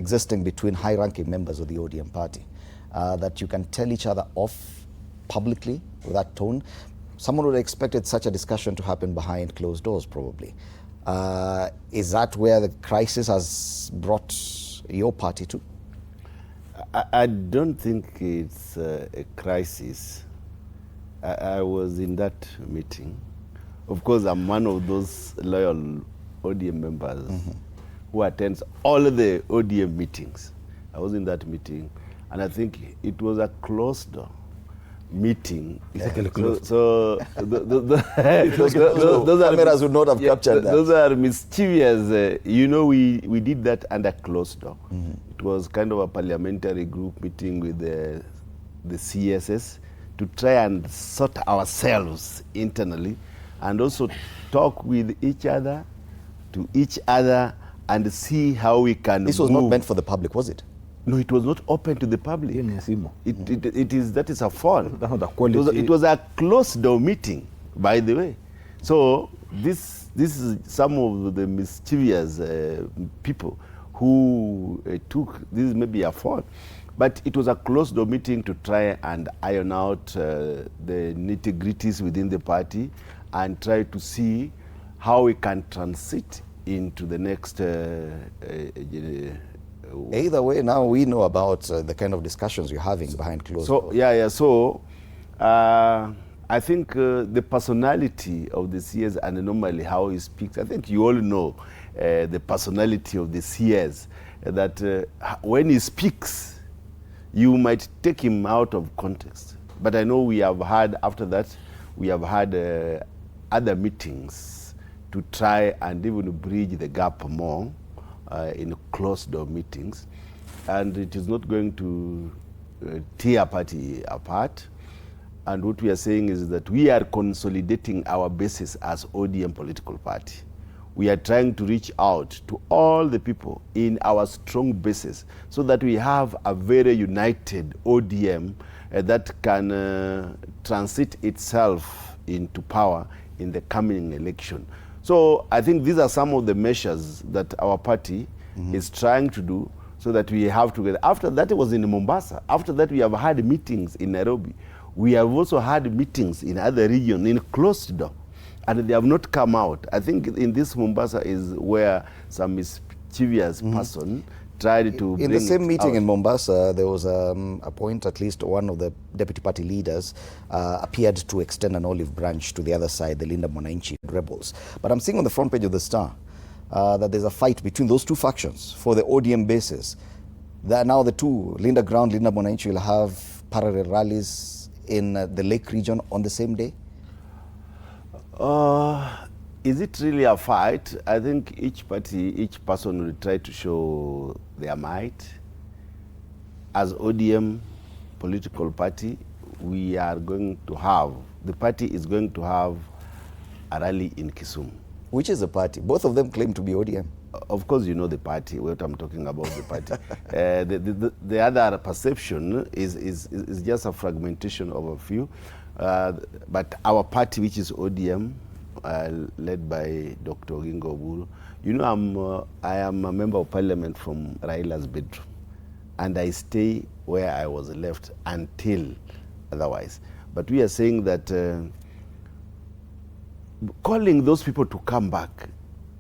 existing between high-ranking members of the ODM party, that you can tell each other off publicly with that tone. Someone would have expected such a discussion to happen behind closed doors, probably. Is that where the crisis has brought your party to? I don't think it's a crisis. I was in that meeting. Of course, I'm one of those loyal ODM members who attends all the ODM meetings. I was in that meeting, and I think it was a closed door meeting. So those cameras would not have captured that. Those are mischievous. You know, we did that under closed door. It was kind of a parliamentary group meeting with the CSS to try and sort ourselves internally, and also talk with each other, and see how we can This was not meant for the public, was it? No, it was not open to the public. That is a phone. It was a closed door meeting, by the way. So this is some of the mischievous people who took this maybe a phone. But it was a closed door meeting to try and iron out the nitty-gritties within the party and try to see how we can transit into the next Either way, now we know about the kind of discussions you're having behind closed doors. So, I think the personality of the CS and normally how he speaks, I think you all know the personality of the CS, that when he speaks, you might take him out of context. But I know we have had, after that, we have had other meetings to try and even bridge the gap more in closed door meetings, and it is not going to tear party apart. And what we are saying is that we are consolidating our basis as ODM political party. We are trying to reach out to all the people in our strong basis so that we have a very united ODM that can transit itself into power in the coming election. So I think these are some of the measures that our party is trying to do so that we have together. After that, it was in Mombasa. After that, we have had meetings in Nairobi. We have also had meetings in other regions in closed door, and they have not come out. I think in this Mombasa is where some mischievous person tried to bring in the same meeting out. In Mombasa, there was a point, at least one of the deputy party leaders appeared to extend an olive branch to the other side, the Linda Mwananchi rebels. But I'm seeing on the front page of the Star that there's a fight between those two factions for the ODM basis. That now the two, Linda Ground, Linda Mwananchi, will have parallel rallies in the Lake region on the same day? Is it really a fight? I think each party, each person will try to show their might. As ODM political party, we are going to have, the party is going to have a rally in Kisumu. Which is the party? Both of them claim to be ODM. Of course, you know the party, what I'm talking about, the party. The other perception is just a fragmentation of a few. But our party, which is ODM, led by Dr. Oginga Oburu, you know, I am a member of parliament from Raila's bedroom, and I stay where I was left until otherwise. But we are saying that calling those people to come back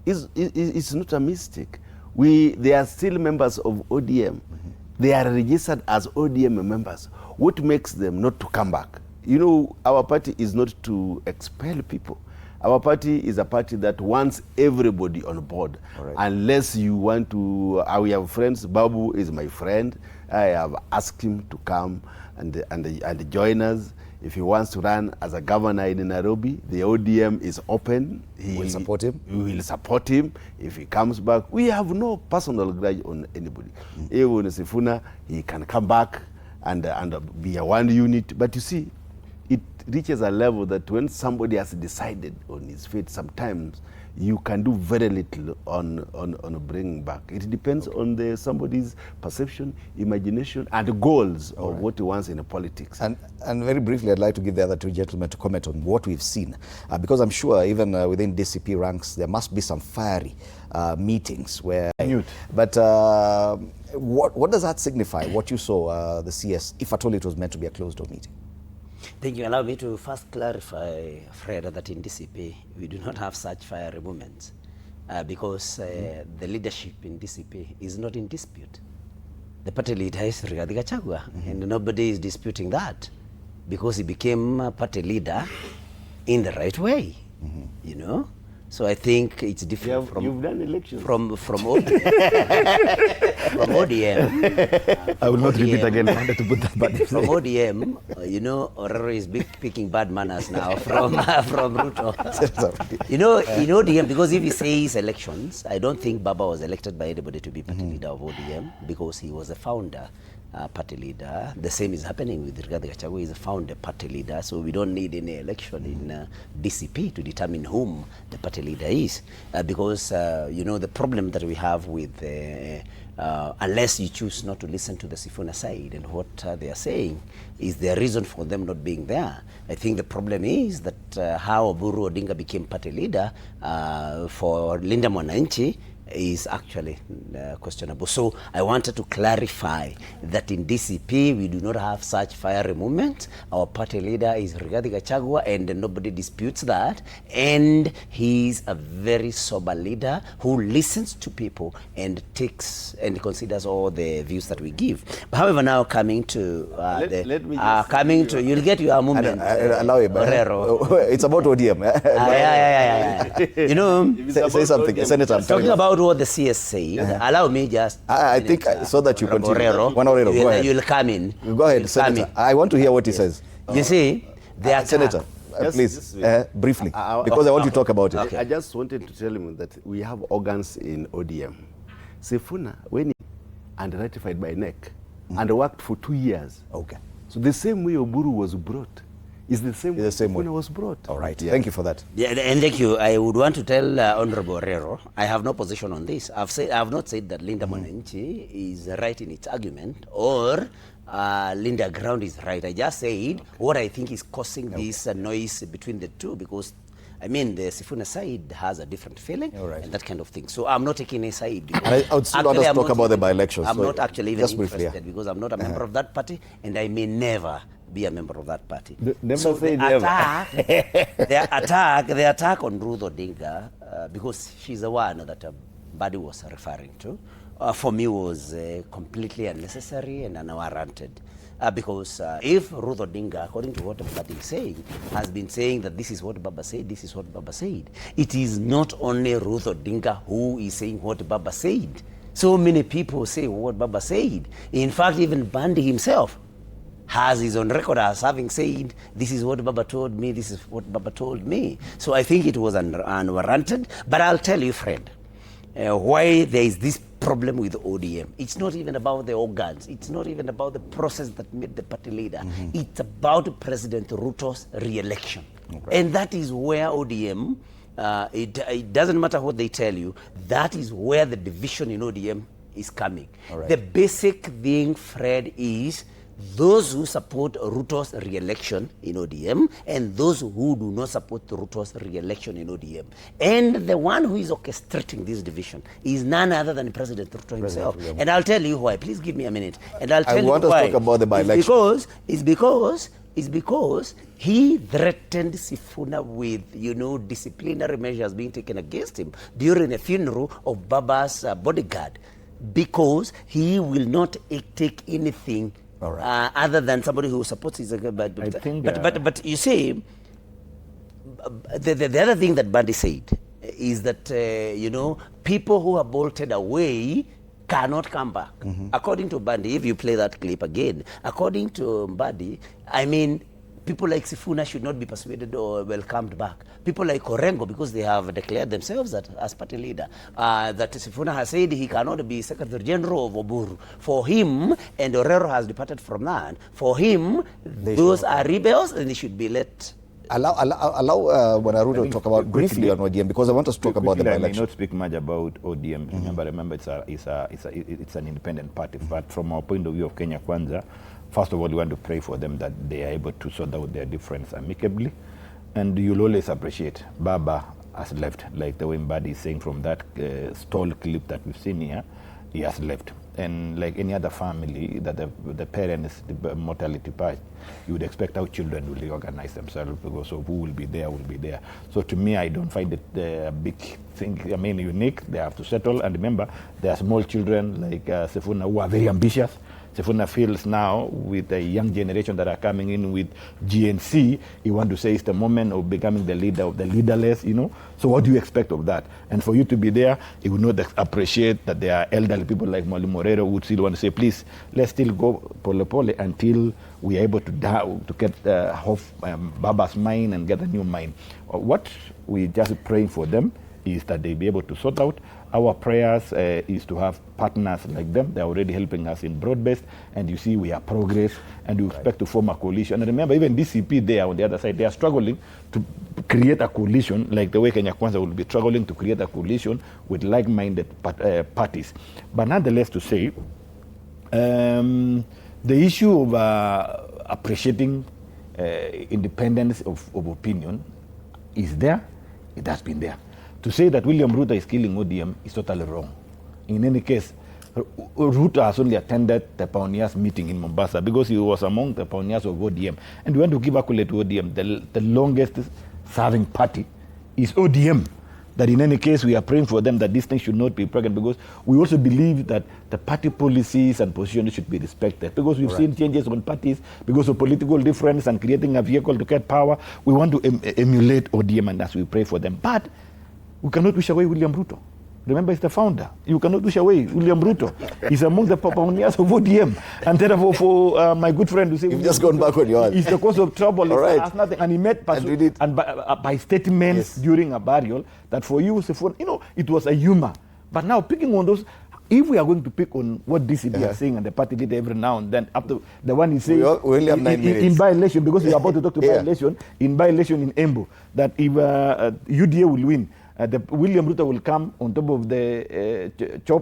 is not a mistake. They are still members of ODM. They are registered as ODM members. What makes them not to come back? You know, our party is not to expel people. Our party is a party that wants everybody on board. Right. Unless you want to, we have friends. Babu is my friend. I have asked him to come and join us. If he wants to run as a governor in Nairobi, the ODM is open. We will support him. We will support him. If he comes back, we have no personal grudge on anybody. Even Sifuna, he can come back and be a one unit. But you see, it reaches a level that when somebody has decided on his fate, sometimes you can do very little on bringing back. It depends on somebody's perception, imagination, and goals of what he wants in politics. And very briefly, I'd like to give the other two gentlemen to comment on what we've seen, because I'm sure even within DCP ranks, there must be some fiery meetings where... But what does that signify, what you saw, the CS, if at all it was meant to be a closed-door meeting? Thank you. Allow me to first clarify, Fred, that in DCP, we do not have such fiery movements because the leadership in DCP is not in dispute. The party leader is Rigathi Gachagua, and nobody is disputing that because he became a party leader in the right way, you know? So I think it's different from... You've done elections. From ODM. I will not repeat again. I wanted to put that back. From ODM, you know, Orero is picking bad manners now from Ruto. You know, in ODM, because if he says elections, I don't think Baba was elected by anybody to be party leader of ODM because he was a founder party leader. The same is happening with Rigathi Gachagua. He's a founder party leader, so we don't need any election in DCP to determine whom the party leader is, because you know, the problem that we have with unless you choose not to listen to the Sifuna side and what they are saying is the reason for them not being there. I think the problem is that how Oburu Odinga became party leader for Linda Mwananchi is actually questionable. So I wanted to clarify that in DCP we do not have such fiery movement. Our party leader is Rigathi Gachagua and nobody disputes that, and he's a very sober leader who listens to people and takes and considers all the views that we give. But however, now coming to you'll get your movement. Allow it, it's about ODM. You know, say something, Senator. I'm talking about what the CS said. Allow me just. I think so that you continue. Orero, go ahead. You'll come in. Go ahead, Senator. I want to hear what he says. You see, the Senator, please, briefly, because I want to talk about it. Okay. I just wanted to tell him that we have organs in ODM. Sifuna, when he and ratified by NEC, and worked for 2 years. Okay. So the same way Oburu was brought is the same way Sifuna was brought. All right. Yeah. Thank you for that. Yeah, and thank you. I would want to tell Honorable Orero, I have no position on this. I have not said that Linda Mwananchi is right in its argument or Linda Ground is right. I just said what I think is causing this noise between the two, because I mean, the Sifuna side has a different feeling and that kind of thing. So I'm not taking a side. And I would still want us to talk about the by-elections. I'm not actually even interested briefly, because I'm not a member of that party, and I may never be a member of that party. So the attack on Ruth Odinga, because she's the one that Buddy was referring to, for me was completely unnecessary and unwarranted. Because if Ruth Odinga, according to what Buddy is saying, has been saying that this is what Baba said, this is what Baba said, it is not only Ruth Odinga who is saying what Baba said. So many people say what Baba said. In fact, even Bandi himself has his own record as having said, this is what Baba told me, this is what Baba told me. So I think it was unwarranted. But I'll tell you, friend, why there is this problem with ODM. It's not even about the organs. It's not even about the process that made the party leader. It's about President Ruto's re-election. And that is where ODM, it doesn't matter what they tell you, that is where the division in ODM is coming. The basic thing, Fred, is those who support Ruto's re-election in ODM and those who do not support Ruto's re-election in ODM. And the one who is orchestrating this division is none other than President Ruto himself. And I'll tell you why. Please give me a minute. And I'll tell you why. I want us to talk about the by-election. It's because he threatened Sifuna with, you know, disciplinary measures being taken against him during a funeral of Baba's bodyguard, because he will not take anything other than somebody who supports his... But you see, the other thing that Bandi said is that, you know, people who are bolted away cannot come back. According to Bandi, if you play that clip again, according to Bandi, I mean, people like Sifuna should not be persuaded or welcomed back. People like Orengo, because they have declared themselves as party leader, that Sifuna has said he cannot be Secretary General of Oburu. For him, and Orero has departed from that, for him, those are rebels and they should be let Allow Bwana Ruto to talk about briefly on ODM, because I want us to talk about the I may by-election. not speak much about ODM. Remember, it's an independent party. But from our point of view of Kenya Kwanza, first of all, we want to pray for them that they are able to sort out their difference amicably. And you'll always appreciate BAMBA has left, like the way Mbadi is saying from that stall clip that we've seen here, he has left. And like any other family that the parents, the mortality part, you would expect our children will reorganize themselves, because of who will be there. So to me, I don't find it a big thing, unique. They have to settle. And remember, there are small children like Sifuna who are very ambitious. Sifuna feels now, with the young generation that are coming in with GNC, he wants to say it's the moment of becoming the leader of the leaderless, So what do you expect of that? And for you to be there, you would not appreciate that there are elderly people like Mwalimu Morero who would still want to say, please, let's still go pole until we are able to get Baba's mind and get a new mind. What we just praying for them is that they be able to sort out. Our prayers is to have partners like them. They're already helping us in broad-based, and you see we are progress, and we expect to form a coalition. And remember, even DCP there on the other side, they are struggling to create a coalition, like the way Kenya Kwanza will be struggling to create a coalition with like-minded parties. But nonetheless, to say, the issue of appreciating independence of opinion is there. It has been there. To say that William Ruto is killing ODM is totally wrong. In any case, Ruto has only attended the pioneers meeting in Mombasa because he was among the pioneers of ODM. And we want to give accolade to ODM. The longest serving party is ODM. That in any case, we are praying for them that this thing should not be pregnant, because we also believe that the party policies and positions should be respected, because we've seen changes on parties because of political difference and creating a vehicle to get power. We want to emulate ODM, and as we pray for them. But we cannot wish away William Ruto. Remember, he's the founder. You cannot wish away William Ruto. He's among the pioneers of ODM. And therefore, for my good friend to say, you've just gone back on your hand. He's the cause of trouble. All right. Has nothing. And he met and by statements during a burial that for you, it was a humor. But now, picking on those, if we are going to pick on what DCB are saying and the party leader every now and then, after the one is saying we only have 9 minutes. In by-election, because we are about to talk to by-election, in by-election in Embu, that if UDA will win, William Ruto will come on top of the chop